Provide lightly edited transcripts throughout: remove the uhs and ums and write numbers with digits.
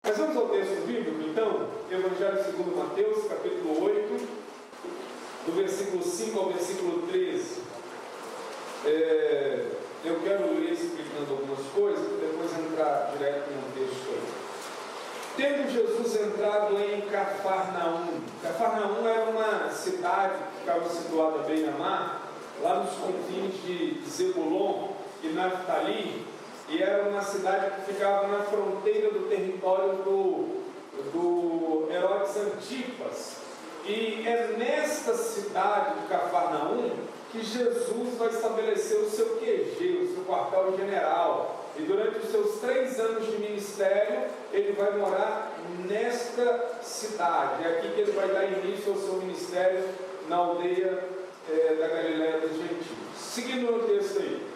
Mas vamos ao texto bíblico, então, Evangelho segundo Mateus, capítulo 8, do versículo 5 ao versículo 13. Eu quero ler explicando algumas coisas, e depois entrar direto no texto aí. Tendo Jesus entrado em Cafarnaum. Cafarnaum era uma cidade que ficava situada à beira-mar, lá nos confins de Zebulon e Naftali, e era uma cidade que ficava na fronteira do território do Herodes Antipas. E é nesta cidade de Cafarnaum que Jesus vai estabelecer o seu QG, o seu quartel-general. E durante os seus 3 anos de ministério, ele vai morar nesta cidade. É aqui que ele vai dar início ao seu ministério na aldeia da Galiléia dos Gentios. Seguindo o texto aí.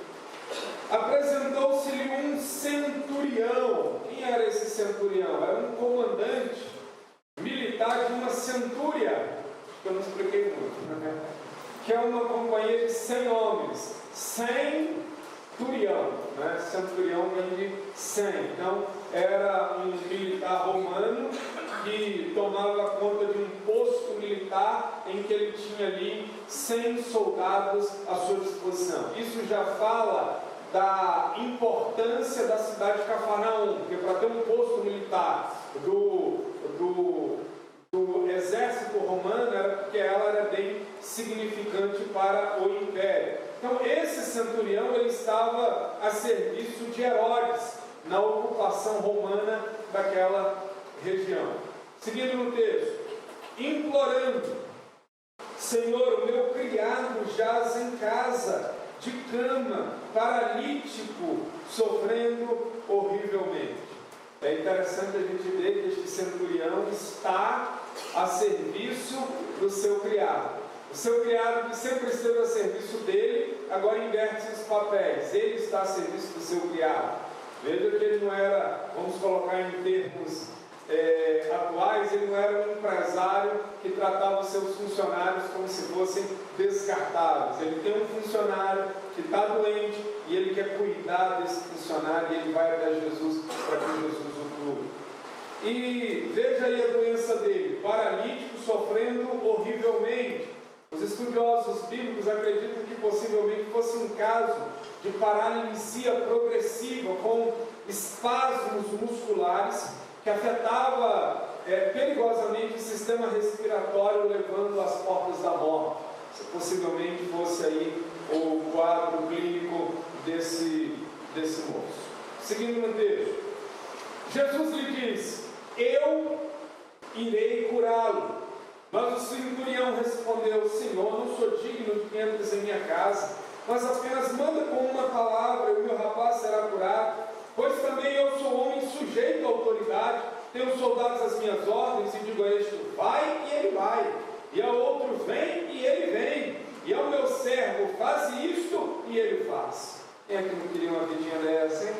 Apresentou-se-lhe um centurião. Quem era esse centurião? Era um comandante militar de uma centúria, que eu não expliquei muito, né? Que é uma companhia de 100 homens. 100 centurião, né? Centurião vem de 100. Então, era um militar romano que tomava conta de um posto militar em que ele tinha ali 100 soldados à sua disposição. Isso já fala da importância da cidade de Cafarnaum, porque para ter um posto militar do exército romano era porque ela era bem significante para o império. Então esse centurião ele estava a serviço de Herodes na ocupação romana daquela região. Seguindo no texto, implorando: Senhor, o meu criado jaz em casa, de cama, paralítico, sofrendo horrivelmente. É interessante a gente ver que este centurião está a serviço do seu criado. O seu criado, que sempre esteve a serviço dele, agora inverte os papéis. Ele está a serviço do seu criado. Veja que ele não era, vamos colocar em termos atuais, ele não era um empresário que tratava os seus funcionários como se fossem descartáveis. Ele tem um funcionário que está doente e ele quer cuidar desse funcionário e ele vai até Jesus para que Jesus o cure. E veja aí a doença dele: paralítico, sofrendo horrivelmente. Os estudiosos bíblicos acreditam que possivelmente fosse um caso de paralisia progressiva com espasmos musculares que afetava perigosamente o sistema respiratório, levando às portas da morte. Se possivelmente fosse aí o quadro clínico desse moço. Seguindo no texto, Jesus lhe diz: eu irei curá-lo. Mas o centurião respondeu: Senhor, não sou digno de que entres em minha casa, mas apenas manda com uma palavra e o meu rapaz será curado. Pois também eu sou homem sujeito à autoridade, tenho soldados às minhas ordens, e digo a este: vai, e ele vai, e ao outro: vem, e ele vem, e ao meu servo: faz isto, e ele faz. Quem é que não queria uma vidinha dessa, hein?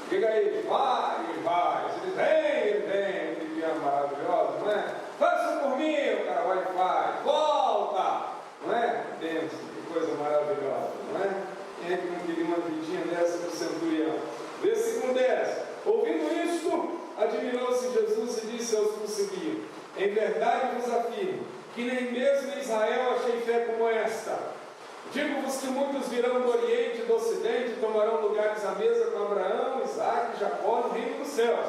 Diga aí: vai, ele vai. Se ele vem, que vidinha maravilhosa, não é? Faz isso por mim, o cara vai e faz. Volta, não é? Pensa, que coisa maravilhosa, não é? Quem é que não queria uma vidinha dessa do centurião? Versículo 10. Ouvindo isto, admirou-se Jesus e disse aos que o seguiam: em verdade vos afirmo que nem mesmo em Israel achei fé como esta. Digo-vos que muitos virão do Oriente e do Ocidente e tomarão lugares à mesa com Abraão, Isaque e Jacó no reino dos céus.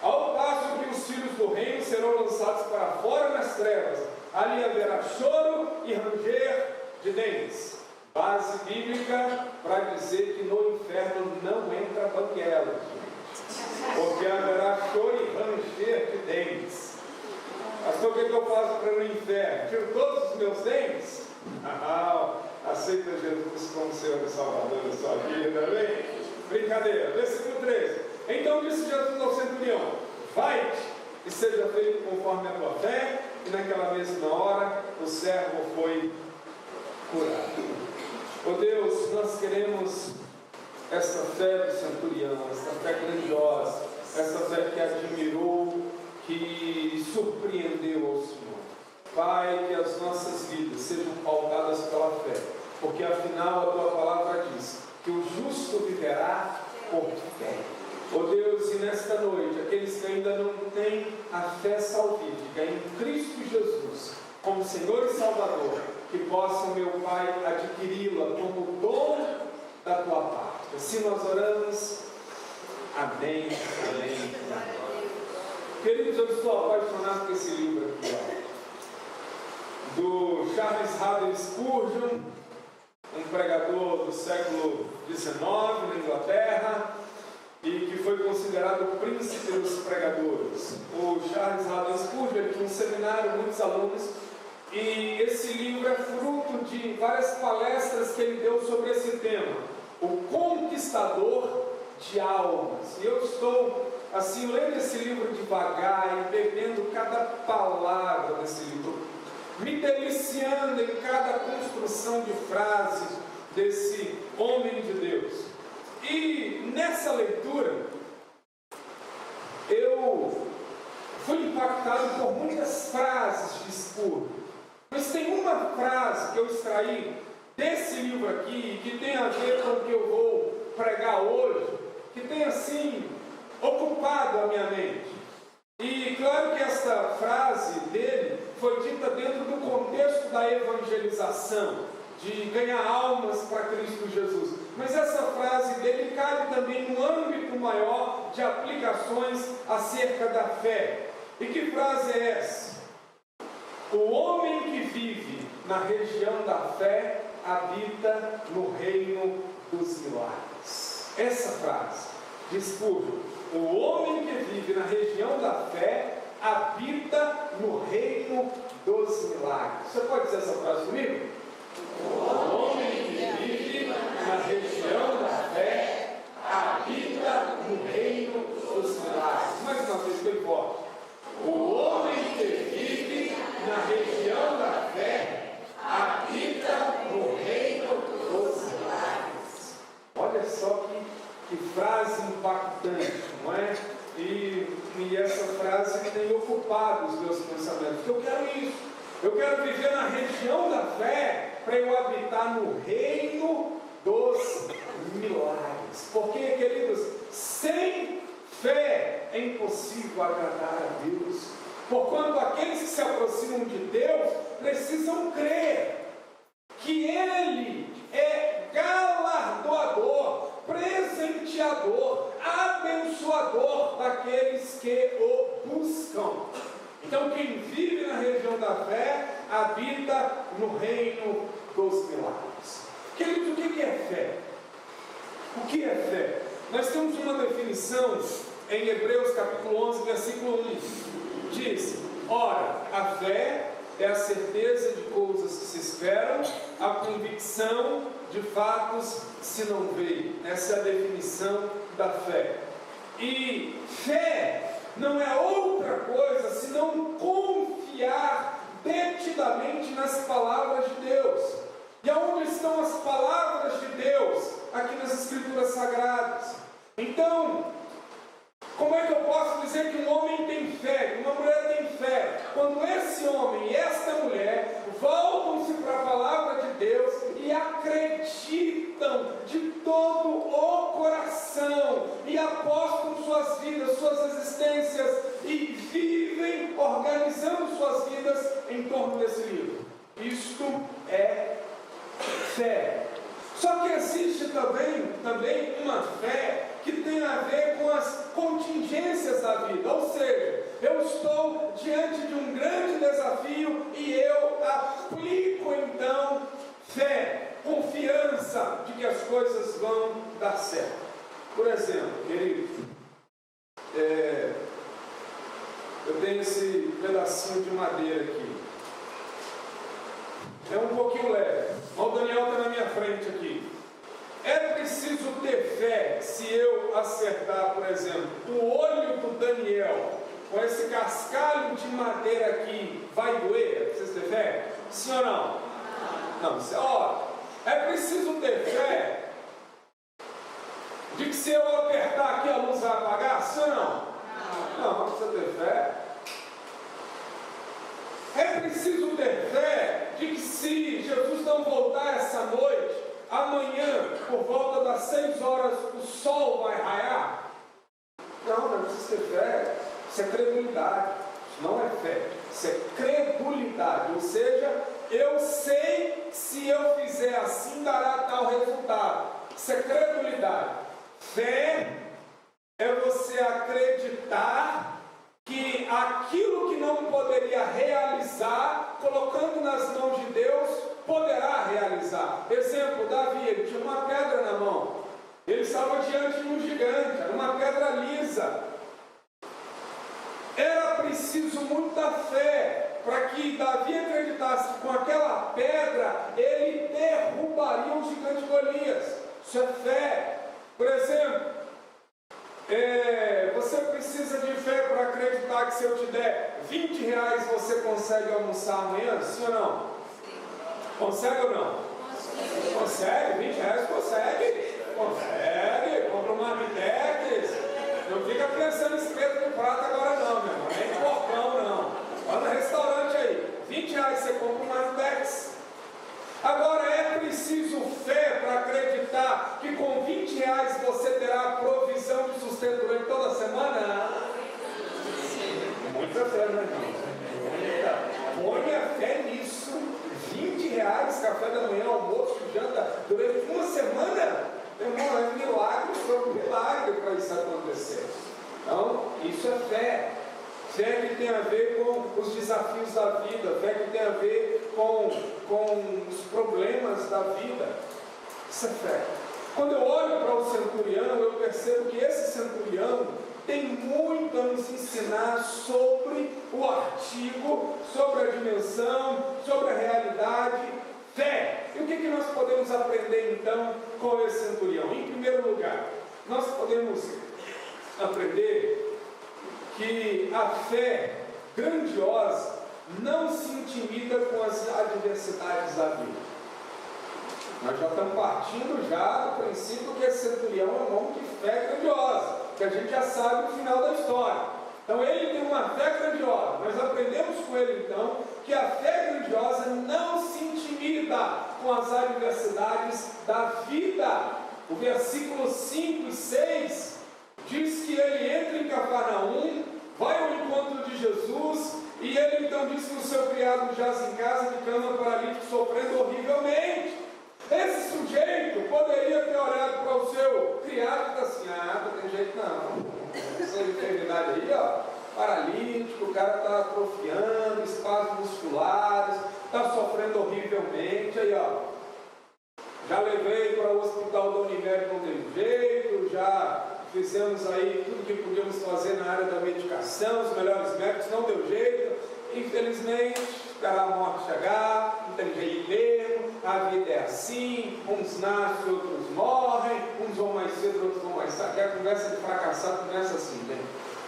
Ao passo que os filhos do reino serão lançados para fora nas trevas, ali haverá choro e ranger de dentes. Base bíblica para dizer que no inferno não entra banguela, porque haverá choro e ranger de dentes. Pastor, o que eu faço para ir no inferno? Tiro todos os meus dentes? Aceita Jesus como Senhor e Salvador da sua vida, amém? Brincadeira. Versículo 13. Então disse Jesus ao centurião: vai-te e seja feito conforme a tua fé. E naquela mesma hora o servo foi curado. Oh Deus, nós queremos esta fé do centurião, esta fé grandiosa, esta fé que admirou, que surpreendeu ao Senhor. Pai, que as nossas vidas sejam pautadas pela fé, porque afinal a tua palavra diz que o justo viverá por fé. Ó Deus, e nesta noite, aqueles que ainda não têm a fé salvífica em Cristo Jesus, como Senhor e Salvador, que possam, meu Pai, adquiri-la como dom da Tua parte. Assim nós oramos. Amém, amém, amém. Queridos, eu estou apaixonado por esse livro aqui, ó, do Charles Haddon Spurgeon, um pregador do século XIX na Inglaterra, e que foi considerado o príncipe dos pregadores. O Charles Haddon Spurgeon tinha um seminário, muitos alunos, e esse livro é fruto de várias palestras que ele deu sobre esse tema, o conquistador de almas. E eu estou, assim, lendo esse livro devagar e bebendo cada palavra desse livro, me deliciando em cada construção de frases desse homem de Deus. E nessa leitura, eu fui impactado por muitas frases de Spurgeon. Mas tem uma frase que eu extraí desse livro aqui, que tem a ver com o que eu vou pregar hoje, que tem assim ocupado a minha mente. E claro que esta frase dele foi dita dentro do contexto da evangelização, de ganhar almas para Cristo Jesus. Mas essa frase dele cabe também no âmbito maior de aplicações acerca da fé. E que frase é essa? O homem que vive na região da fé habita no reino dos milagres. Essa frase diz Spurgeon: o homem que vive na região da fé habita no reino dos milagres. Você pode dizer essa frase comigo? O homem que vive na região da fé habita no reino dos milagres. Mais uma vez, bem forte. O homem que vive na região da fé habita no reino dos milagres. Olha só que frase impactante, não é? E essa frase tem ocupado os meus pensamentos. Eu quero isso. Eu quero viver na região da fé para eu habitar no reino dos milagres. Porque, queridos, sem fé é impossível agradar a Deus. Porquanto aqueles que se aproximam de Deus precisam crer que Ele é galardoador, presenteador, abençoador daqueles que o buscam. Então quem vive na região da fé habita no reino dos milagres. Queridos, o que é fé? O que é fé? Nós temos uma definição em Hebreus capítulo 11, versículo 1. Diz: ora, a fé é a certeza de coisas que se esperam, a convicção de fatos que se não veem. Essa é a definição da fé. E fé não é outra coisa senão confiar detidamente nas palavras de Deus. E aonde estão as palavras de Deus? Aqui nas Escrituras Sagradas. Então, como é que eu posso dizer que um homem tem fé, que uma mulher tem fé? Quando esse homem e esta mulher voltam-se para a palavra de Deus e acreditam de todo o coração e apostam suas vidas, suas existências e vivem organizando suas vidas em torno desse livro. Isto é fé. Só que existe também uma fé que tem a ver com as contingências da vida. Ou seja, eu estou diante de um grande desafio e eu aplico então fé, confiança de que as coisas vão dar certo. Por exemplo, querido, eu tenho esse pedacinho de madeira aqui. É um pouquinho leve. O Daniel está na minha frente aqui. É preciso ter fé se eu acertar, por exemplo, o olho do Daniel com esse cascalho de madeira aqui, vai doer? É preciso ter fé? Sim ou não? Não. É preciso ter fé de que se eu apertar aqui a luz vai apagar? Sim ou não? Não precisa ter fé. É preciso ter fé de que se Jesus não voltar essa noite, amanhã, por volta das 6 horas, o sol vai raiar? Isso é fé, isso é credulidade. Isso não é fé, isso é credulidade. Ou seja, eu sei que se eu fizer assim dará tal resultado. Isso é credulidade. Fé é você acreditar que aquilo que não poderia realizar, colocando nas mãos de Deus, poderá realizar. Exemplo, Davi, ele tinha uma pedra na mão. Ele estava diante de um gigante, era uma pedra lisa. Era preciso muita fé para que Davi acreditasse que com aquela pedra ele derrubaria o gigante Golias. Isso é fé. Por exemplo, você precisa de fé para acreditar que se eu te der R$20 você consegue almoçar amanhã? Sim ou não? Consegue ou não? Consegue? R$20 consegue? Consegue. Compra uma Mitex. Não fica pensando em espeto de prata agora não, meu irmão. Nem porcão não. Vai no restaurante aí. R$20 você compra uma Mitex. Agora é preciso fé para acreditar que com R$20 você terá provisão de sustento durante toda a semana? Muita fé, né, irmão? Põe a fé nisso. R$20, café da manhã, almoço, janta, durante uma semana. Meu irmão, é milagre sobre milagre para isso acontecer. Então, isso é fé. Fé que tem a ver com os desafios da vida, fé que tem a ver com os problemas da vida. Isso é fé. Quando eu olho para o centurião, eu percebo que esse centurião tem muito a nos ensinar sobre o artigo, sobre a dimensão, sobre a realidade. Fé. E o que nós podemos aprender então com esse centurião? Em primeiro lugar, nós podemos aprender que a fé grandiosa não se intimida com as adversidades da vida. Nós já estamos partindo já do princípio que esse centurião é um homem de fé grandiosa, que a gente já sabe o final da história. Então ele tem uma fé grandiosa. Nós aprendemos com ele então que a fé grandiosa não se intimida com as adversidades da vida. O versículo 5 e 6 diz que ele entra em Cafarnaum, vai ao encontro de Jesus, e ele então diz que o seu criado jaz em casa de cama paralítico, sofrendo horrivelmente. Esse sujeito poderia ter olhado para o seu criado e dito assim: não tem jeito não. Essa enfermidade aí, ó, paralítico, o cara está atrofiando, espasmos musculares, está sofrendo horrivelmente, aí ó. Já levei para o hospital da Unimed, não deu jeito, já fizemos aí tudo que podíamos fazer na área da medicação, os melhores médicos, não deu jeito. Infelizmente, esperar a morte chegar, não tem jeito mesmo, a vida é assim, uns nascem, outros morrem, uns vão mais cedo, outros vão mais tarde. A conversa de fracassado começa assim, né?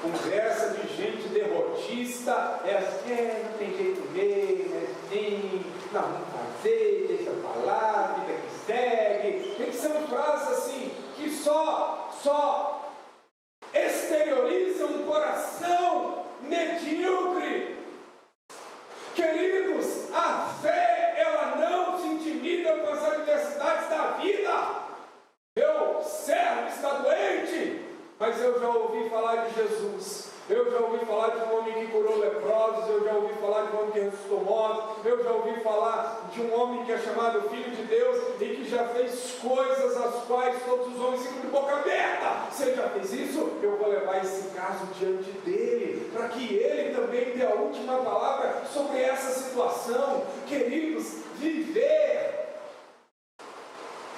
Conversa de gente derrotista, é assim, não tem jeito mesmo, é assim, não, vamos fazer, deixa eu falar, vida que segue. Tem que ser uma frase assim, que só exterioriza um coração medíocre. Queridos, a fé, ela não se intimida com as adversidades da vida. Meu servo está doente, mas eu já ouvi falar de Jesus. Eu já ouvi falar de um homem que curou leprosos, eu já ouvi falar de um homem que ressuscitou mortos, eu já ouvi falar de um homem que é chamado Filho de Deus e que já fez coisas as quais todos os homens ficam de boca aberta. Se ele já fez isso, eu vou levar esse caso diante dele, para que ele também dê a última palavra sobre essa situação. Queridos, viver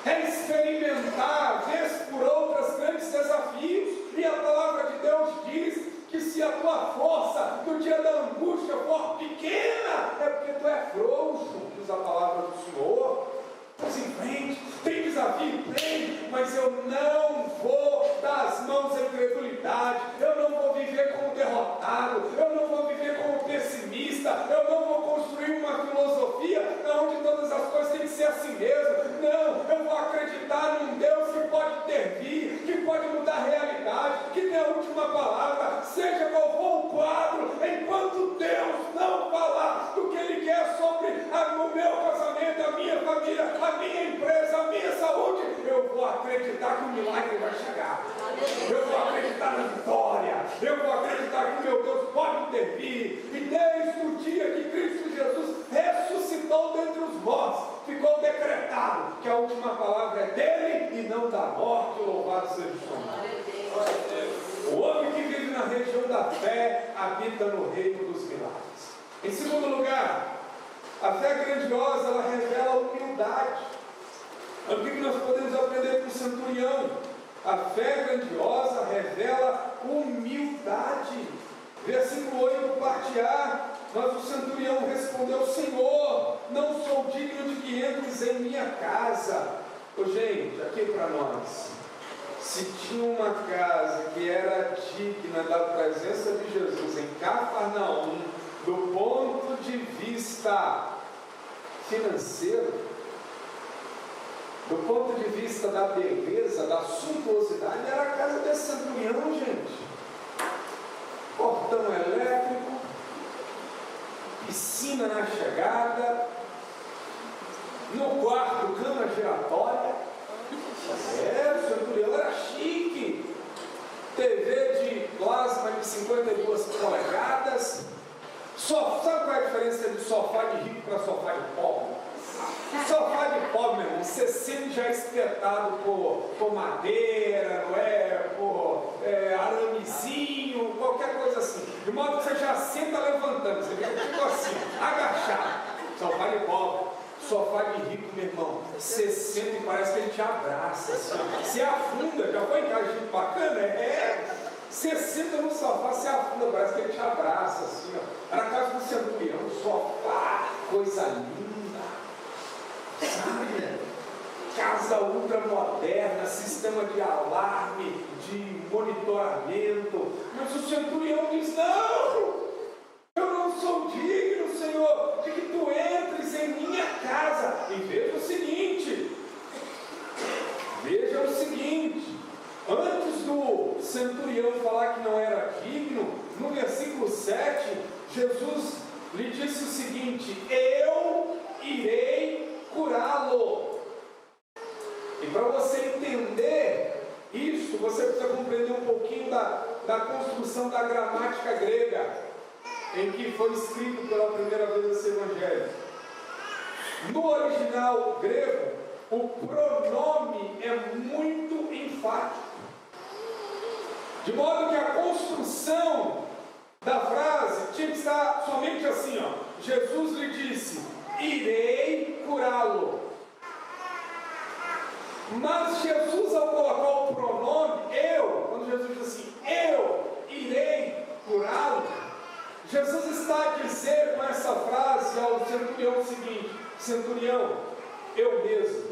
é experimentar, vez por outras, grandes desafios, e a palavra de Deus diz que se a tua força no dia da angústia for pequena, é porque tu é frouxo, diz a palavra do Senhor. Vamos em frente, tem desafio? Tem, mas eu não vou dar as mãos à incredulidade, eu não vou viver como derrotado, eu não vou viver como pessimista, eu não vou construir uma filosofia onde todas as coisas têm que ser assim mesmo. Não, eu vou acreditar num Deus que pode intervir, que pode mudar a realidade, que tem a última palavra, seja qual for o quadro, enquanto Deus não falar do que Ele quer sobre o meu casamento, a minha família, a minha empresa, a minha saúde, eu vou acreditar que o milagre vai chegar. Eu vou acreditar na vitória. Eu vou possível, Deus pode intervir. E desde o dia que Cristo Jesus ressuscitou dentre os mortos, ficou decretado que a última palavra é dele e não da morte. Louvado seja o Senhor. O homem que vive na região da fé habita no reino dos milagres. Em segundo lugar, a fé grandiosa, ela revela humildade. O que nós podemos aprender com o centurião? A fé grandiosa revela humildade. Versículo 8, parte A, mas o centurião respondeu: Senhor, não sou digno de que entres em minha casa. Gente, aqui para nós, se tinha uma casa que era digna da presença de Jesus em Cafarnaum, do ponto de vista financeiro, do ponto de vista da beleza, da suntuosidade, era a casa desse centurião, gente. Portão elétrico, piscina na chegada, no quarto, cama giratória. O centurião era chique. TV de plasma de 52 polegadas. Sabe qual é a diferença de sofá de rico para sofá de pobre? Sofá de pobre, meu irmão, você sente já espetado por madeira, não é? Por aramezinho, qualquer coisa assim. De modo que você já senta levantando, você fica assim, agachado. Sofá de pobre. Sofá de rico, meu irmão, você senta e parece que ele te abraça, assim, você afunda. Já foi em casa de bacana? Você senta no sofá, você afunda, parece que ele te abraça, assim, ó. Era a casa do centurião, sofá, coisa linda, sabe? Casa ultra moderna, sistema de alarme, de monitoramento. Mas o centurião diz: não, eu não sou digno, Senhor, de que tu entres em minha casa. E veja o seguinte, antes do centurião falar que não era digno, no versículo 7, Jesus lhe disse o seguinte: eu irei curá-lo. E para você entender isso, você precisa compreender um pouquinho da construção da gramática grega em que foi escrito pela primeira vez esse evangelho. No original grego, o pronome é muito enfático, de modo que a construção da frase tinha que estar somente assim, ó. Jesus lhe disse: irei curá-lo. Mas Jesus, ao colocar o pronome eu, quando Jesus diz assim, eu irei curá-lo, Jesus está a dizer com essa frase ao centurião o seguinte: centurião, eu mesmo,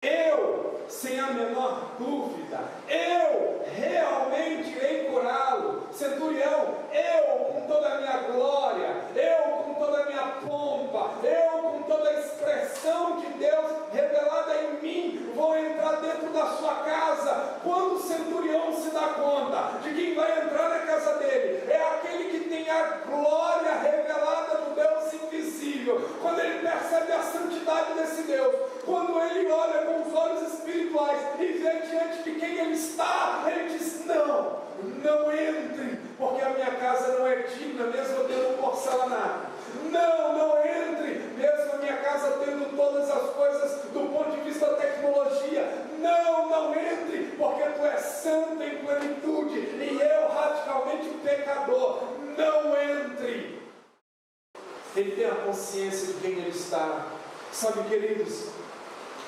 eu, sem a menor dúvida, eu realmente irei curá-lo. Centurião, eu com toda a minha glória, eu com toda a minha pompa, eu com toda a expressão de Deus revelada em mim, vou entrar dentro da sua casa. Quando o centurião se dá conta de quem vai entrar na casa dele é aquele que tem a glória revelada do Deus invisível, quando ele percebe a santidade desse Deus, quando ele olha com os olhos espirituais e vê diante de quem ele está, ele diz: não entre, porque a minha casa não é digna, mesmo eu tendo porcelanato. Não entre, mesmo a minha casa tendo todas as coisas do ponto de vista da tecnologia. Não entre, porque tu és santo em plenitude e eu radicalmente pecador. Não entre. Ele tem a consciência de quem ele está. Sabe, queridos,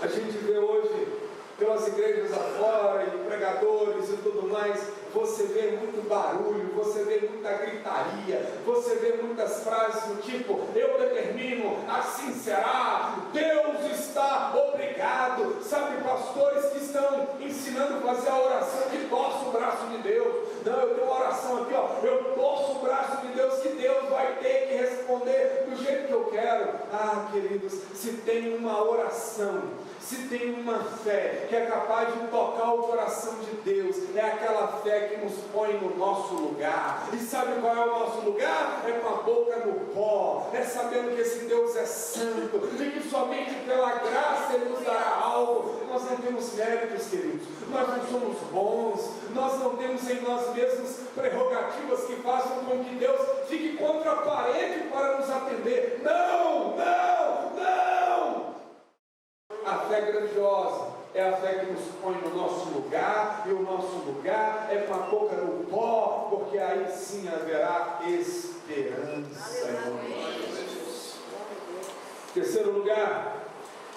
a gente vê hoje pelas igrejas afora e pregadores e tudo mais, você vê muito barulho, você vê muita gritaria, você vê muitas frases do tipo: eu determino, assim será, Deus está obrigado. Sabe, pastores que estão ensinando a fazer a oração que torce o braço de Deus. Não, eu tenho uma oração aqui, ó, eu torço o braço de Deus, que Deus vai ter que responder do jeito que eu quero. Ah, queridos, se tem uma oração, se tem uma fé que é capaz de tocar o coração de Deus, é aquela fé que nos põe no nosso lugar. E sabe qual é o nosso lugar? É com a boca no pó, pó, é sabendo que esse Deus é santo e que somente pela graça Ele nos dará algo. Nós não temos méritos, queridos, nós não somos bons, nós não temos em nós mesmos prerrogativas que façam com que Deus fique contra a parede para nos atender. Não, não, não! A fé grandiosa é a fé que nos põe no nosso lugar, e o nosso lugar é com a boca no pó, porque aí sim haverá esperança. Terceiro lugar,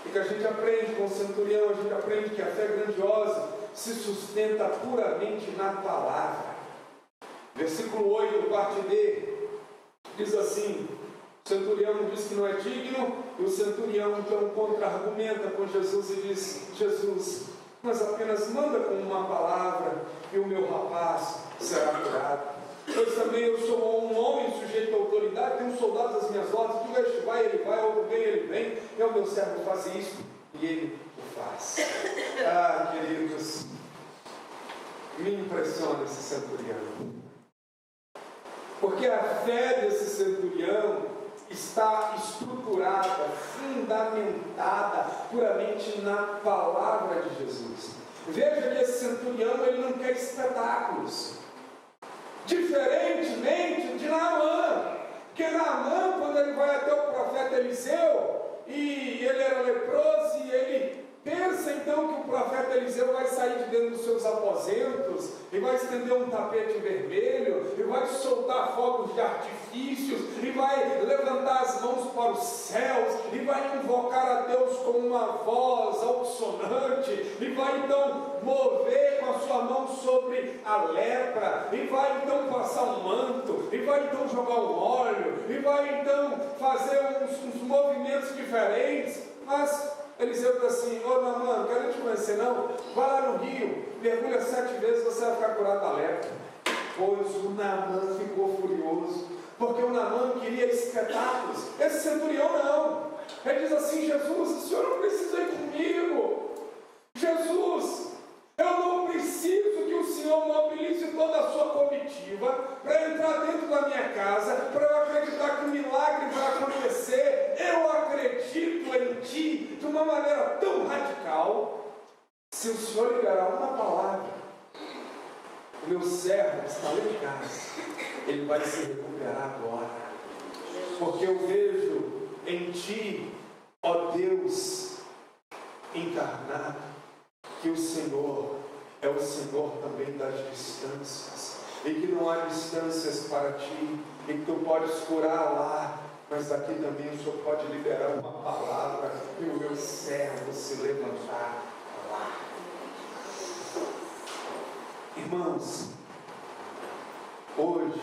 é que a gente aprende com o centurião, a gente aprende que a fé grandiosa se sustenta puramente na palavra. Versículo 8, parte D, diz assim: o centurião diz que não é digno, e o centurião então contra-argumenta com Jesus e diz: Jesus, mas apenas manda com uma palavra e o meu rapaz será curado. Pois também eu sou um homem sujeito à autoridade, tenho soldados às minhas ordens, tu este vai, ele vai, outro vem, ele vem, é o meu servo faz isso, e ele o faz. Ah, queridos, me impressiona esse centurião, porque a fé desse centurião está estruturada, fundamentada puramente na palavra de Jesus. Veja que esse centurião, ele não quer espetáculos, diferentemente de Naamã, porque Naamã, quando ele vai até o profeta Eliseu, e ele era leproso, e ele pensa então que o profeta Eliseu vai sair de dentro dos seus aposentos, e vai estender um tapete vermelho, e vai soltar fogos de artifícios, e vai levantar as mãos para os céus, e vai invocar a Deus com uma voz altisonante, e vai então mover com a sua mão sobre a lepra, e vai então passar um manto, e vai então jogar um óleo, e vai então fazer uns movimentos diferentes. Mas Eliseu diz assim: ô Naamã, não quero te conhecer não, vai lá no rio, mergulha 7 vezes, você vai ficar curado da lepra. Pois o Naamã ficou furioso, porque o Naamã queria espetáculos, esse centurião não. Ele diz assim: Jesus, o senhor não precisa ir comigo. Jesus, eu não preciso que o Senhor mobilize toda a sua comitiva para entrar dentro da minha casa, para eu acreditar que o milagre vai acontecer. Eu acredito em Ti de uma maneira tão radical. Se o Senhor liberar uma palavra, o meu servo que está lá em casa, ele vai se recuperar agora, porque eu vejo em Ti, ó Deus encarnado, que o Senhor é o Senhor também das distâncias, e que não há distâncias para Ti, e que Tu podes curar lá, mas daqui também o Senhor pode liberar uma palavra e o meu servo se levantar lá. Irmãos, hoje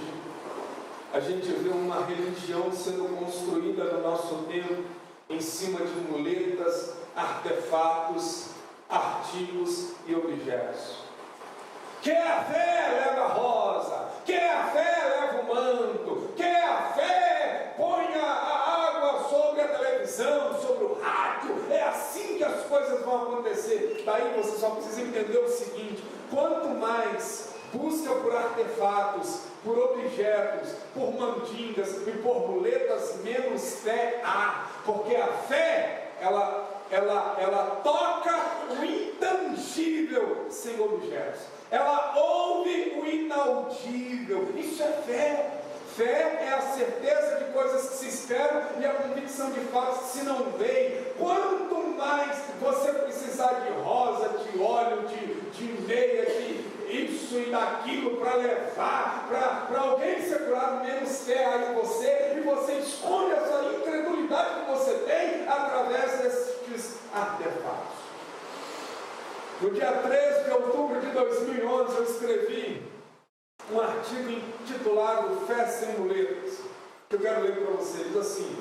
a gente vê uma religião sendo construída no nosso tempo em cima de muletas, artefatos, artigos e objetos. Quer a fé, leva a rosa. Quer a fé, leva o manto. Quer a fé, põe a água sobre a televisão, sobre o rádio. É assim que as coisas vão acontecer. Daí você só precisa entender o seguinte: quanto mais busca por artefatos, por objetos, por mandingas e por muletas, menos fé há. Porque a fé, ela toca o intangível sem objetos. Ela ouve o inaudível. Isso é fé. Fé é a certeza de coisas que se esperam e a convicção de fatos que se não veem. Quanto mais você precisar de rosa, de óleo, de meia, de isso e daquilo para levar, para alguém ser curado, menos fé há em você, e você esconde essa incredulidade que você tem através desses artefatos. No dia 13 de outubro de 2011, eu escrevi um artigo intitulado Fé Sem Muletas, que eu quero ler para vocês. Diz assim,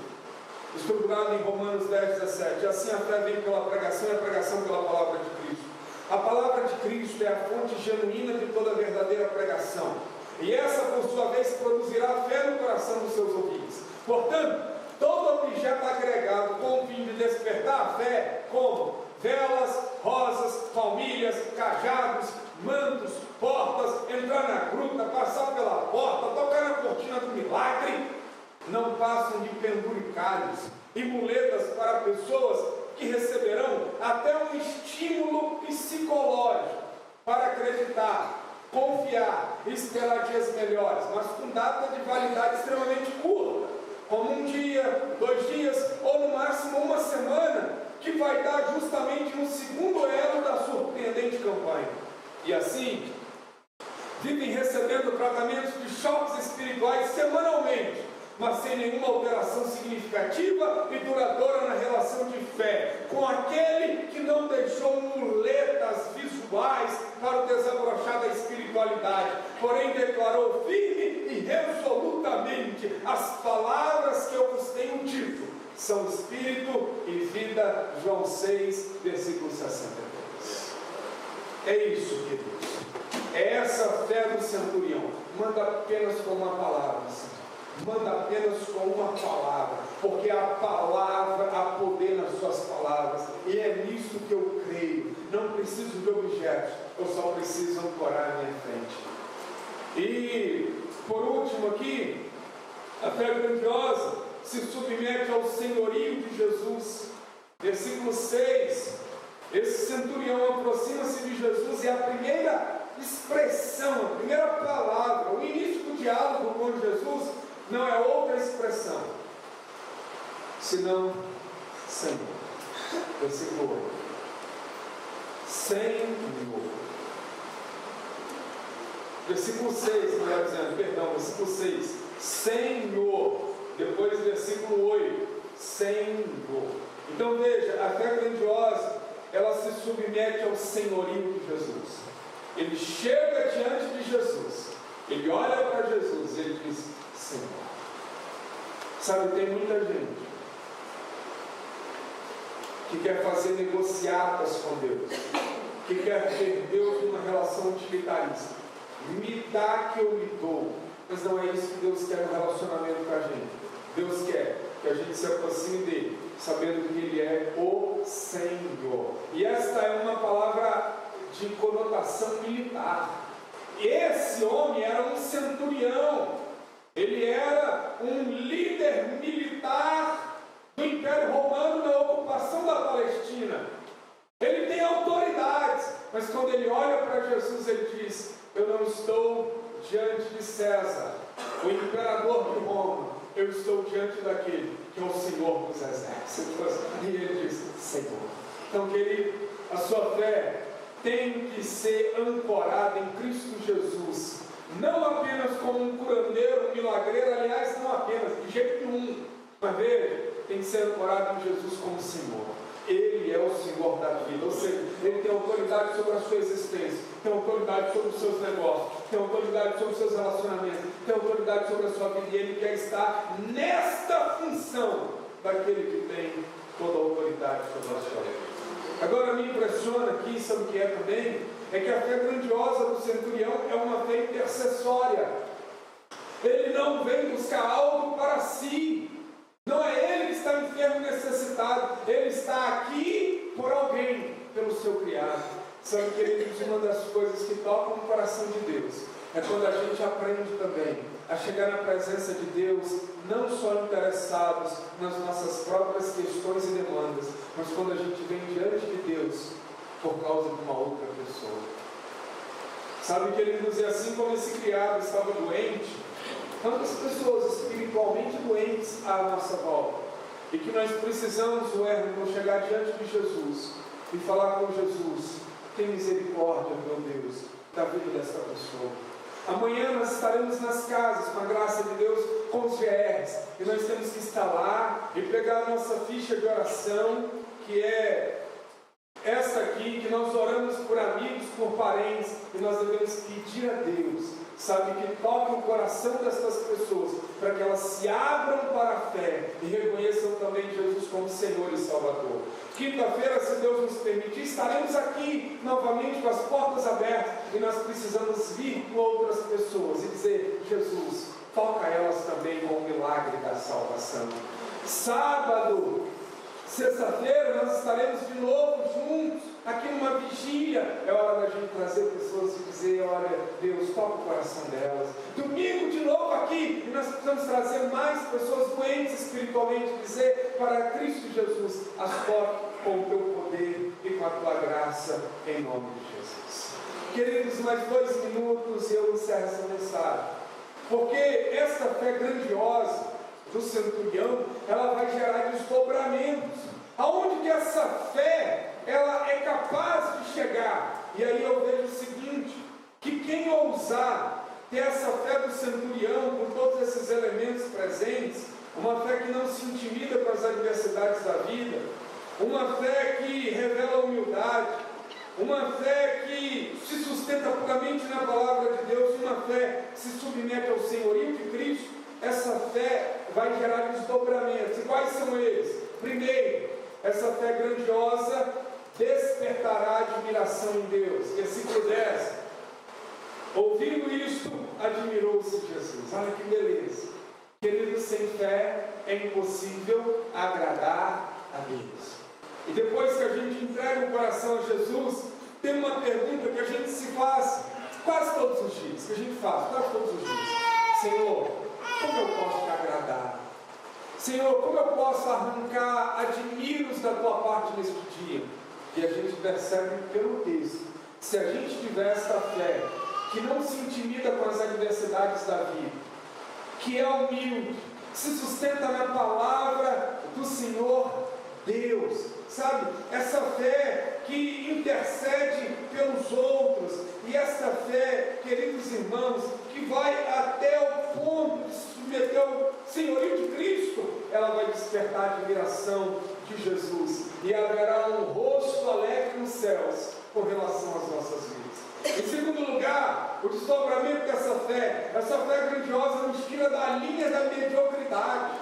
estruturado em Romanos 10, 17: assim a fé vem pela pregação e a pregação pela palavra de Cristo. A palavra de Cristo é a fonte genuína de toda a verdadeira pregação, e essa, por sua vez, produzirá fé no coração dos seus ouvintes. Portanto, todo objeto agregado com o fim de despertar a fé, como velas, rosas, palmilhas, cajados, mantos, portas, entrar na gruta, passar pela porta, tocar na cortina do milagre, não passam de penduricalhos e muletas para pessoas que receberão até um estímulo psicológico para acreditar, confiar e esperar dias melhores, mas com data de validade extremamente curta, como um dia, 2 dias ou no máximo uma semana, que vai dar justamente um segundo elo da surpreendente campanha. E assim, vivem recebendo tratamentos de choques espirituais semanalmente, mas sem nenhuma alteração significativa e duradoura na relação de fé com aquele que não deixou muletas visuais para o desabrochar da espiritualidade, porém declarou firme e resolutamente: as palavras que eu vos tenho dito são espírito e vida. João 6, versículo 62. É isso, queridos. É essa fé do centurião. Manda apenas com uma palavra, Senhor. Manda apenas com uma palavra, porque a palavra, há poder nas suas palavras, e é nisso que eu creio. Não preciso de objetos, eu só preciso ancorar à minha frente. E por último aqui, a fé grandiosa se submete ao senhorio de Jesus. Versículo 6, esse centurião aproxima-se de Jesus e a primeira expressão, a primeira palavra, o início do diálogo com Jesus não é outra expressão senão Senhor. Versículo 8. Senhor. Versículo 6, melhor dizendo, perdão, versículo 6. Senhor. Depois, versículo 8. Senhor. Então veja, a fé grandiosa, ela se submete ao senhorio de Jesus. Ele chega diante de Jesus, ele olha para Jesus e ele diz: Senhor. Sabe, tem muita gente que quer fazer negociatas com Deus, que quer ter Deus numa relação utilitarista. Me dá que eu lhe dou. Mas não é isso que Deus quer no relacionamento com a gente. Deus quer que a gente se aproxime dele, sabendo que ele é o Senhor. E esta é uma palavra de conotação militar. Esse homem era um centurião. Ele era um líder militar do Império Romano na ocupação da Palestina. Ele tem autoridades, mas quando ele olha para Jesus, ele diz: eu não estou diante de César, o imperador de Roma, eu estou diante daquele que é o Senhor dos exércitos. E ele diz: Senhor. Então, querido, a sua fé tem que ser ancorada em Cristo Jesus, não apenas como um curandeiro, um milagreiro, aliás, não apenas, de jeito nenhum, mas veja, tem que ser ancorado em Jesus como Senhor. Ele é o Senhor da vida, ou seja, ele tem autoridade sobre a sua existência, tem autoridade sobre os seus negócios, tem autoridade sobre os seus relacionamentos, tem autoridade sobre a sua vida, e ele quer estar nesta função daquele que tem toda a autoridade sobre a sua vida. Agora, me impressiona aqui, sabe o que é também? É que a fé grandiosa do centurião é uma fé intercessória. Ele não vem buscar algo para si. Não é ele que está enfermo e necessitado. Ele está aqui por alguém, pelo seu criado. Sabe, queridos, uma das coisas que tocam o coração de Deus é quando a gente aprende também a chegar na presença de Deus, não só interessados nas nossas próprias questões e demandas, mas quando a gente vem diante de Deus por causa de uma outra pessoa. Sabe, queridos, e assim como esse criado estava doente, tantas pessoas espiritualmente doentes à nossa volta, e que nós precisamos, Wellington, chegar diante de Jesus e falar com Jesus: tem misericórdia, meu Deus, da vida desta pessoa. Amanhã nós estaremos nas casas, com a graça de Deus, com os GRs, e nós temos que estar lá e pegar a nossa ficha de oração, que é essa aqui, que nós oramos por amigos, por parentes, e nós devemos pedir a Deus, sabe, que toque o coração dessas pessoas, para que elas se abram para a fé e reconheçam também Jesus como Senhor e Salvador. Quinta-feira, se Deus nos permitir, estaremos aqui novamente com as portas abertas, e nós precisamos vir com outras pessoas e dizer: Jesus, toca elas também com o milagre da salvação. Sábado, sexta-feira, nós estaremos de novo juntos aqui numa vigília, é hora da gente trazer pessoas e dizer, olha, Deus, toca o coração delas. Domingo de novo aqui, e nós precisamos trazer mais pessoas doentes espiritualmente, dizer para Cristo Jesus, as toque com o teu poder e com a tua graça, em nome de Jesus. Queridos, mais 2 minutos e eu encerro essa mensagem. Porque esta fé grandiosa do centurião, ela vai gerar desdobramentos. Aonde que essa fé, ela é capaz de chegar? E aí eu vejo o seguinte, que quem ousar ter essa fé do centurião, com todos esses elementos presentes, uma fé que não se intimida com as adversidades da vida, uma fé que revela humildade, uma fé que se sustenta puramente na palavra de Deus, uma fé que se submete ao senhorio de Cristo, essa fé vai gerar desdobramentos. E quais são eles? Primeiro, essa fé grandiosa despertará admiração em Deus. Versículo 10. Ouvindo isto, admirou-se Jesus. Olha que beleza. Queridos, sem fé é impossível agradar a Deus. E depois que a gente entrega o coração a Jesus, tem uma pergunta que a gente se faz quase todos os dias, que a gente faz quase todos os dias. Senhor, como eu posso te agradar? Senhor, como eu posso arrancar admiros da tua parte neste dia? E a gente percebe pelo texto, se a gente tiver esta fé, que não se intimida com as adversidades da vida, que é humilde, que se sustenta na palavra do Senhor Deus, sabe? Essa fé que intercede pelos outros, e essa fé, queridos irmãos, que vai até o ponto de se submeter ao senhorio de Cristo, ela vai despertar a admiração de Jesus, e haverá um rosto alegre nos céus com relação às nossas vidas. Em segundo lugar, o desdobramento dessa fé, essa fé grandiosa nos tira da linha da mediocridade.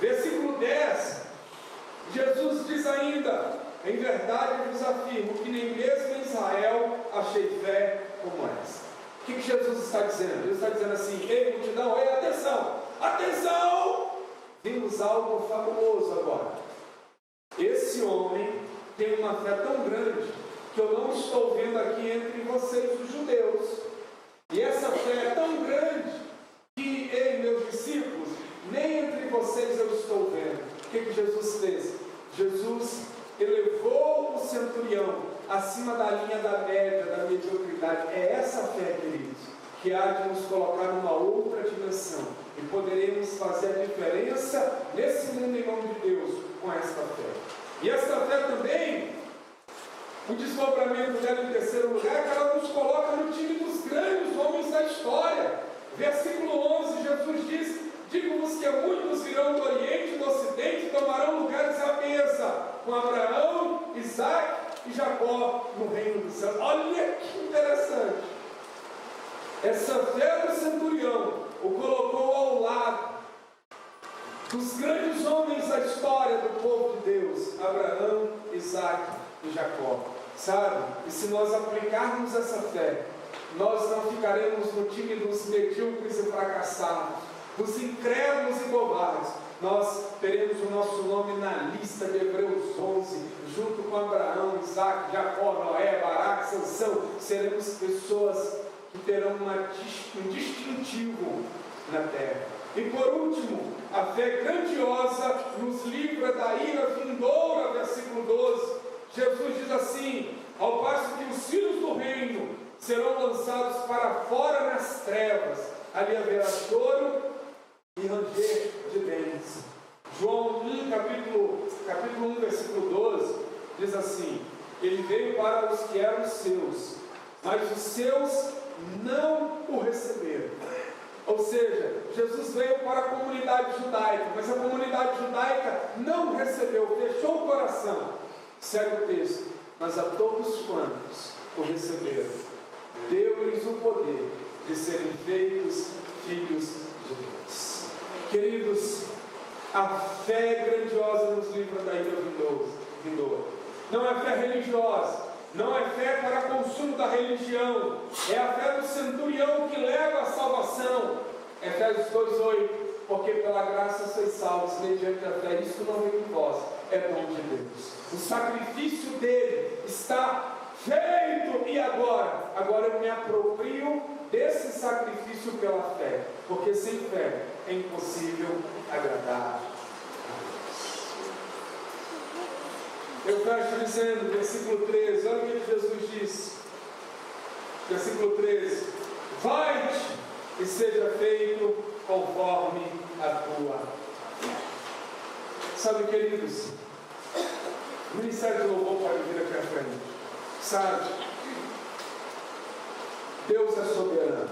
Versículo 10, Jesus diz ainda, em verdade eu vos afirmo que nem mesmo em Israel achei fé como essa. O que Jesus está dizendo? Ele está dizendo assim, ei multidão, ei atenção, atenção! Vimos algo fabuloso agora. Esse homem tem uma fé tão grande que eu não estou vendo aqui entre vocês os judeus. E essa fé é tão grande que, ei meus discípulos, nem entre vocês eu estou vendo. O que Jesus fez? Jesus elevou o centurião acima da linha da média, da mediocridade. É essa fé, queridos, que há de nos colocar numa outra dimensão. E poderemos fazer a diferença nesse mundo em nome de Deus com esta fé. E esta fé também, o desdobramento dela em terceiro lugar, é que ela nos coloca no time dos grandes homens da história. Versículo 11, Jesus diz, digo-vos que muitos virão do Oriente e do Ocidente e tomarão lugares à mesa com Abraão, Isaac e Jacó no reino dos céus. Olha que interessante. Essa fé do centurião o colocou ao lado dos grandes homens da história do povo de Deus, Abraão, Isaac e Jacó. Sabe? E se nós aplicarmos essa fé, nós não ficaremos no time dos medíocres e fracassados, dos incrédulos e covardes. Nós teremos o nosso nome na lista de Hebreus 11, junto com Abraão, Isaac, Jacó, Noé, Baraque, Sansão. Seremos pessoas que terão um distintivo na terra. E por último, a fé grandiosa nos livra da ira vindoura, versículo 12. Jesus diz assim, ao passo que os filhos do reino serão lançados para fora nas trevas, ali haverá choro e ranger de dentes. João 1, capítulo 1, versículo 12, diz assim, ele veio para os que eram seus, mas os seus não o receberam. Ou seja, Jesus veio para a comunidade judaica, mas a comunidade judaica não recebeu, fechou o coração. Segue o texto, mas a todos quantos o receberam, deu-lhes o poder de serem feitos filhos de Deus. Queridos, a fé grandiosa nos livra da ira vindoura. Não é fé religiosa, não é fé para consumo da religião, é a fé do centurião que leva a salvação. Efésios 2:8, porque pela graça sois salvos mediante a fé, isso não vem de vós, é dom de Deus. O sacrifício dele está feito, e agora eu me aproprio desse sacrifício pela fé, porque sem fé é impossível agradar a Deus. Eu fecho dizendo, versículo 13, olha o que Jesus disse, versículo 13: vai-te e seja feito conforme a tua. Sabe, queridos, o ministério de louvor pode vir aqui à frente. Sabe, Deus é soberano.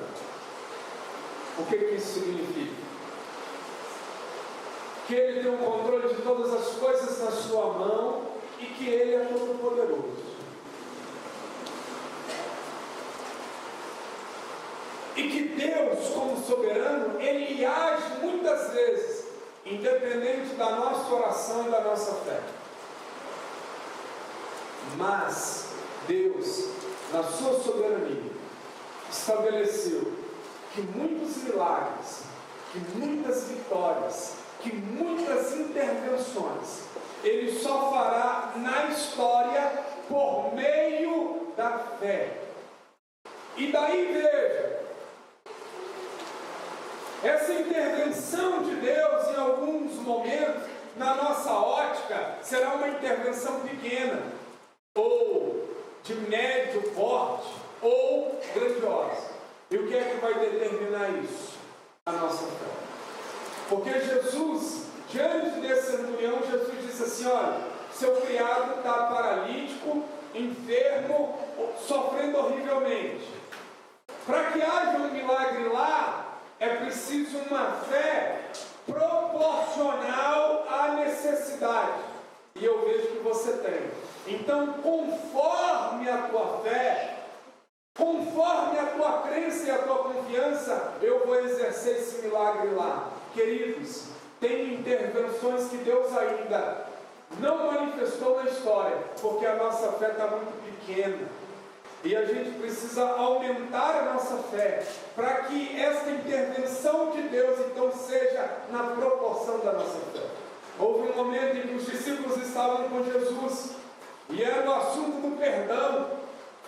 O que isso significa? Que Ele tem o controle de todas as coisas na sua mão e que Ele é todo poderoso. E que Deus, como soberano, Ele age muitas vezes, independente da nossa oração e da nossa fé. Mas Deus, na sua soberania, estabeleceu que muitos milagres, que muitas vitórias, que muitas intervenções, Ele só fará na história por meio da fé. E daí veja, essa intervenção de Deus em alguns momentos, na nossa ótica, será uma intervenção pequena, ou de médio porte, ou grandiosa. E o que é que vai determinar isso? A nossa fé. Porque Jesus, diante desse centurião, Jesus disse assim: olha, seu criado está paralítico, enfermo, sofrendo horrivelmente. Para que haja um milagre lá, é preciso uma fé proporcional à necessidade. E eu vejo que você tem. Então, conforme a tua fé, conforme a tua crença e a tua confiança, eu vou exercer esse milagre lá. Queridos, tem intervenções que Deus ainda não manifestou na história, porque a nossa fé está muito pequena. E a gente precisa aumentar a nossa fé, para que esta intervenção de Deus então seja na proporção da nossa fé. Houve um momento em que os discípulos estavam com Jesus, e era o assunto do perdão.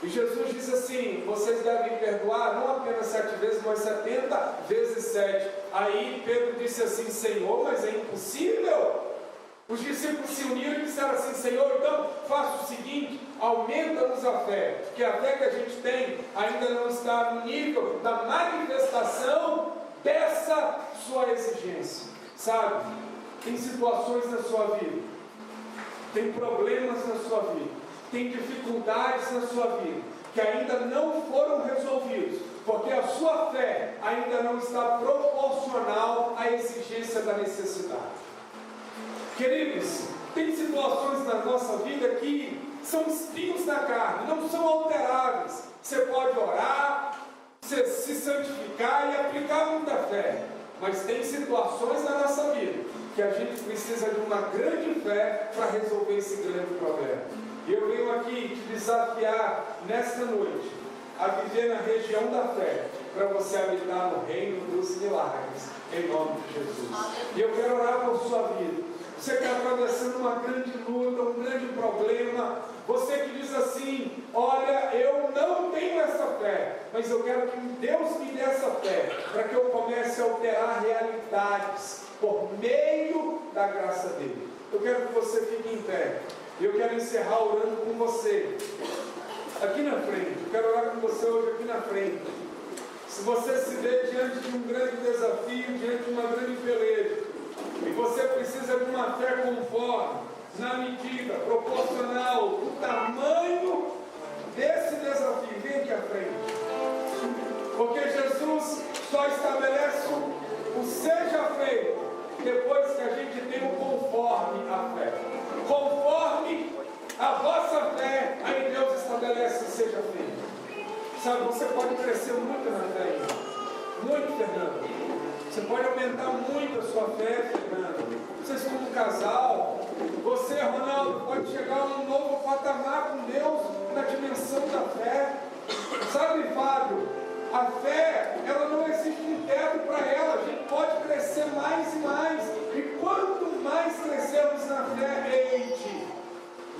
E Jesus disse assim: vocês devem perdoar não apenas 7 vezes, mas 70 vezes 7. Aí Pedro disse assim: Senhor, mas é impossível. Os discípulos se uniram e disseram assim: Senhor, então faça o seguinte, aumenta-nos a fé, porque a fé que a gente tem ainda não está no nível da manifestação dessa sua exigência. Sabe, tem situações na sua vida, tem problemas na sua vida, tem dificuldades na sua vida, que ainda não foram resolvidos, porque a sua fé ainda não está proporcional à exigência da necessidade. Queridos, tem situações na nossa vida que são espinhos na carne, não são alteráveis. Você pode orar, você se santificar e aplicar muita fé, mas tem situações na nossa vida que a gente precisa de uma grande fé para resolver esse grande problema. E eu venho aqui te desafiar nesta noite a viver na região da fé, para você habitar no reino dos milagres, em nome de Jesus. E eu quero orar por sua vida. Você que está atravessando uma grande luta, um grande problema, você que diz assim: olha, eu não tenho essa fé, mas eu quero que Deus me dê essa fé, para que eu comece a alterar realidades por meio da graça dele. Eu quero que você fique em pé, e eu quero encerrar orando com você, aqui na frente. Eu quero orar com você hoje aqui na frente. Se você se vê diante de um grande desafio, diante de uma grande peleja, e você precisa de uma fé conforme, na medida, proporcional, do tamanho desse desafio, vem aqui à frente. Porque Jesus só estabelece o seja feito depois que a gente tem o conforme a fé. Conforme a vossa fé, aí Deus estabelece o seja feito. Sabe, você pode crescer muito na fé ainda. Muito, Fernando. Você pode aumentar muito a sua fé, Fernando. Vocês como casal, você, Ronaldo, pode chegar a um novo patamar com Deus na dimensão da fé. Sabe, Fábio, A fé, ela não existe um teto para ela. A gente pode crescer mais e mais. E quanto mais crescermos na fé, eite,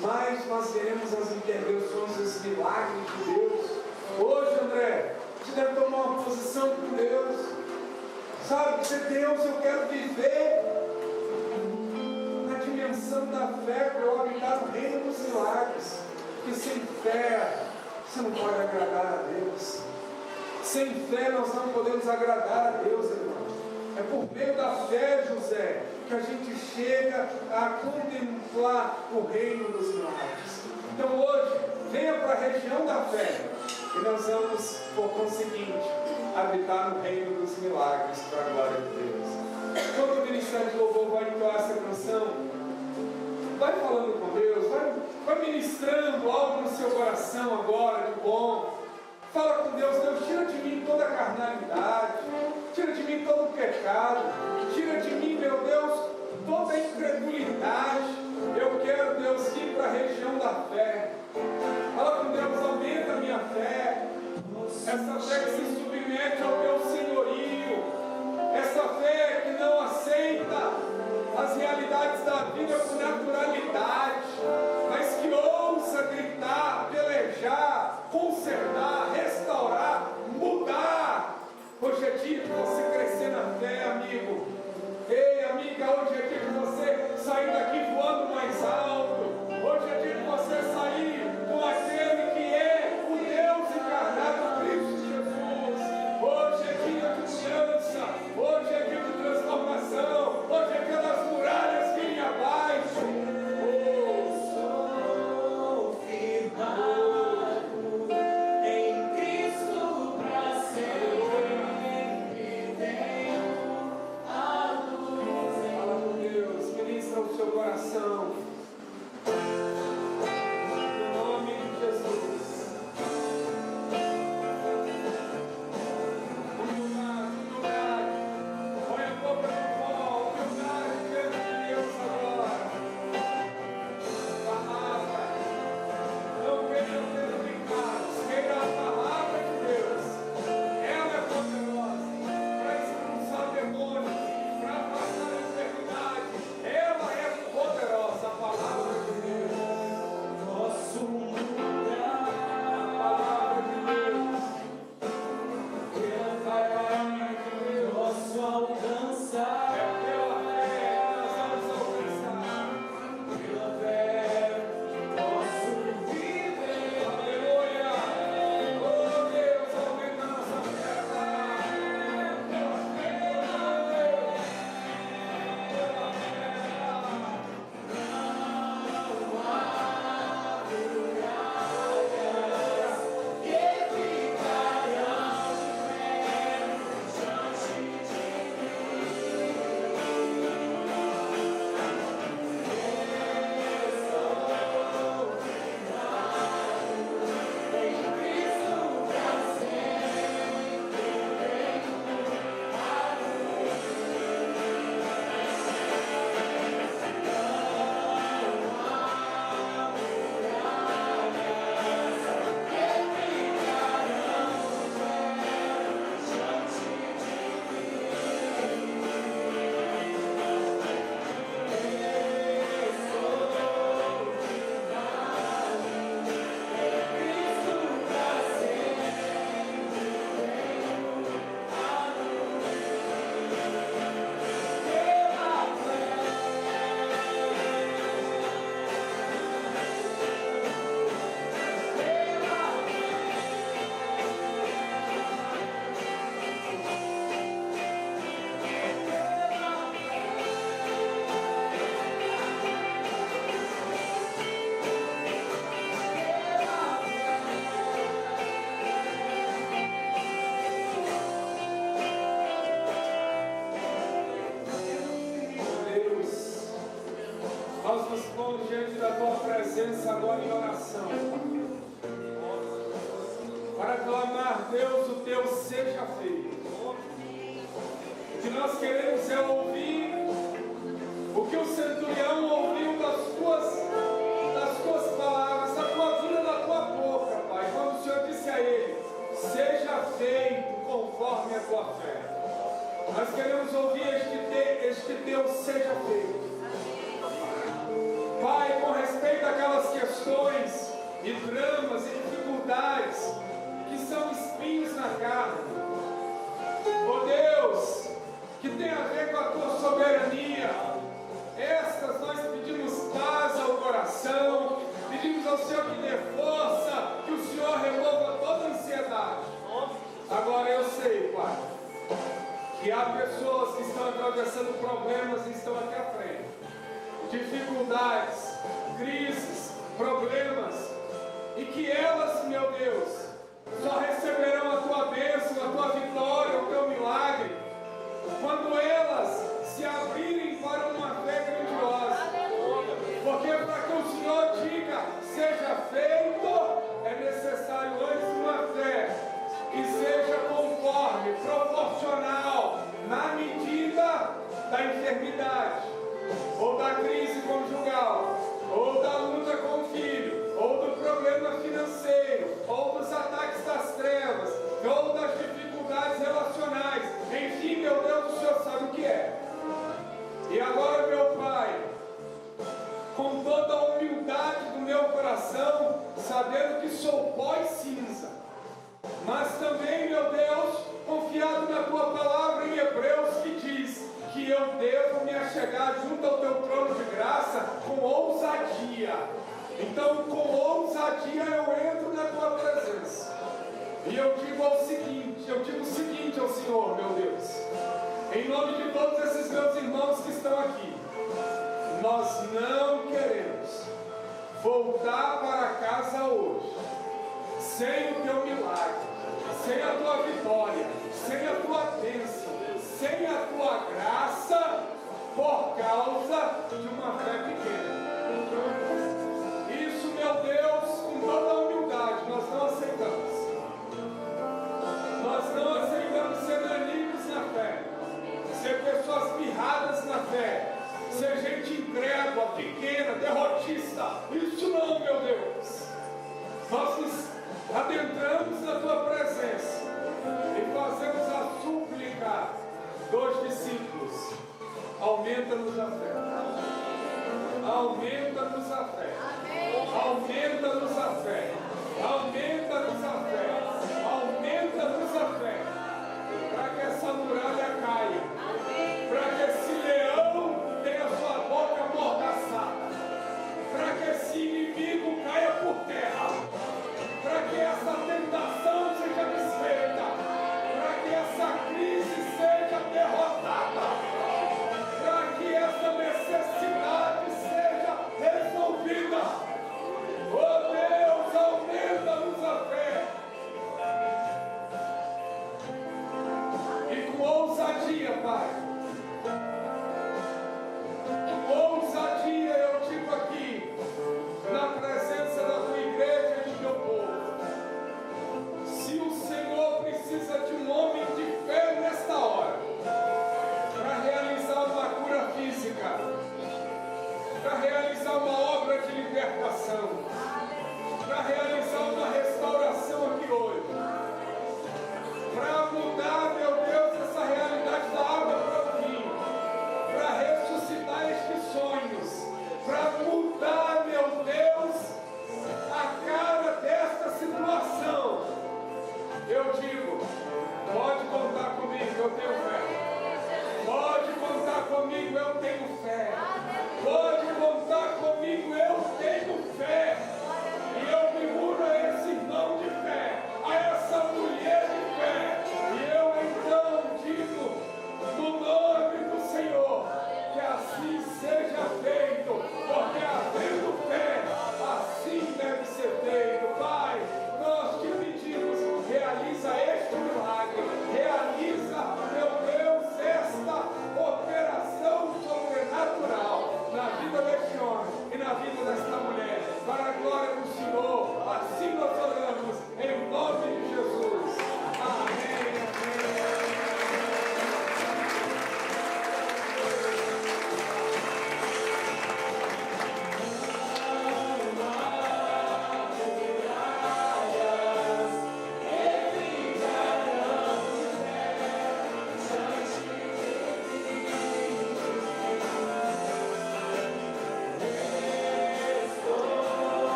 mais nós veremos as intervenções, os milagres de Deus. Hoje, André, você deve tomar uma posição com Deus. Sabe, dizer, Deus, eu quero viver na dimensão da fé para eu habitar no reino dos milagres. Porque sem fé, você não pode agradar a Deus. Sem fé nós não podemos agradar a Deus, irmão. É por meio da fé, José, que a gente chega a contemplar o reino dos milagres. Então hoje, venha para a região da fé e nós vamos, por conseguinte, habitar no reino dos milagres para a glória de Deus. Quando o Ministério de Louvor vai entoar essa canção, vai falando com Deus, vai ministrando algo no seu coração agora de bom. Fala com Deus, Deus, tira de mim toda a carnalidade, tira de mim todo o pecado, tira de mim, meu Deus, toda a incredulidade. Eu quero, Deus, ir para a região da fé. Fala com Deus, aumenta a minha fé, essa fé que se submete ao teu senhorio, essa fé que não aceita as realidades da vida com naturalidade, mas que ousa gritar, pelejar, consertar, restaurar, mudar. Hoje é dia de você crescer na fé, amigo. Ei, amiga, hoje é dia de você sair daqui voando mais alto. Hoje é dia de você sair com aquele que é o Deus encarnado, Cristo Jesus. Hoje é dia de mudança. Hoje é dia de transformação. Hoje é dia das muralhas virem abaixo. Sou firmado em Cristo para sempre. Tenho a luz. Fala com Deus, ministra o seu coração. Em nome de Jesus. Humildade. Põe a boca no pó. Humildade diante de Deus agora. Palavra. Não queiram ter brincados. Queira a palavra de Deus. Ela é poderosa para expulsar demônios, para afastar a enfermidade. Ela é poderosa, a palavra de Deus. Posso mudar, A palavra de Deus. a palavra de Deus. Posso alcançar, É pela fé que nós vamos alcançar. pela fé posso viver. Aleluia! Oh Deus, aumenta a nossa fé, Pai. Pela fé, Deus. Pela Deus, nós nos pomos diante da tua presença agora em oração, para clamar, Deus, o teu seja feito. O que nós queremos é ouvir o que o centurião ouviu das tuas palavras, da tua vida, da tua boca, Pai. Quando o Senhor disse a ele: seja feito seja feito. Pai, com respeito àquelas questões e dramas e dificuldades que são espinhos na carne, oh Deus, que tem a ver com a tua soberania, estas nós pedimos paz ao coração, pedimos ao Senhor que dê força, que o Senhor remova toda a ansiedade. Agora eu sei, Pai, que há pessoas que estão atravessando problemas e estão aqui à frente, dificuldades, crises, problemas, e que elas, meu Deus, só receberão a tua bênção, a tua vitória, o teu milagre, quando elas se abrirem para uma fé grandiosa. Porque para que o Senhor diga, seja feito, é necessário antes uma fé que seja conforme, proporcional, na medida da enfermidade, ou da crise conjugal, ou da luta com o filho, ou do problema financeiro, ou dos ataques das trevas, ou das dificuldades relacionais. Enfim, meu Deus, o Senhor sabe o que é. E agora, meu Pai, com toda a humildade do meu coração, sabendo que sou pó e cinza, mas também, meu Deus, confiado na tua palavra em Hebreus, que diz que eu devo me achegar junto ao teu trono de graça com ousadia. Então, com ousadia eu entro na tua presença. E eu digo o seguinte ao Senhor, meu Deus, em nome de todos esses meus irmãos que estão aqui, nós não queremos voltar para casa hoje sem o teu milagre, sem a tua vitória, sem a tua bênção, sem a tua graça, por causa de uma fé pequena. Isso, meu Deus, com toda a humildade, nós não aceitamos. Nós não aceitamos ser nanicos na fé, ser pessoas mirradas na fé, ser gente incrédula, pequena, derrotista. Isso não, meu Deus. Nós nos adentramos na tua presença e fazemos a súplica dos discípulos: aumenta-nos a fé, aumenta-nos a fé, aumenta-nos a fé, aumenta-nos a fé, aumenta-nos a fé, para que essa muralha caia, para que esse leão tenha sua boca amordaçada, para que esse inimigo caia por terra, para que essa tentação seja desfeita, para que essa crise seja derrotada, para que essa necessidade seja resolvida. Oh Deus, aumenta-nos a fé. E com ousadia, Pai, com ousadia eu digo aqui, na presença da tua igreja e do teu povo, se o Senhor precisa de um homem de fé nesta hora, para realizar uma cura física, para realizar uma obra de libertação, para realizar uma restauração aqui hoje, para mudar, meu Deus, essa realidade da água para o vinho, para ressuscitar estes sonhos, para mudar, meu Deus, a cara desta situação, eu digo, pode contar comigo, eu tenho fé. Pode contar comigo, eu tenho fé. Pode contar comigo, eu tenho fé. E eu me uno a esse irmão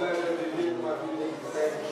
leve a viver uma vida em fé.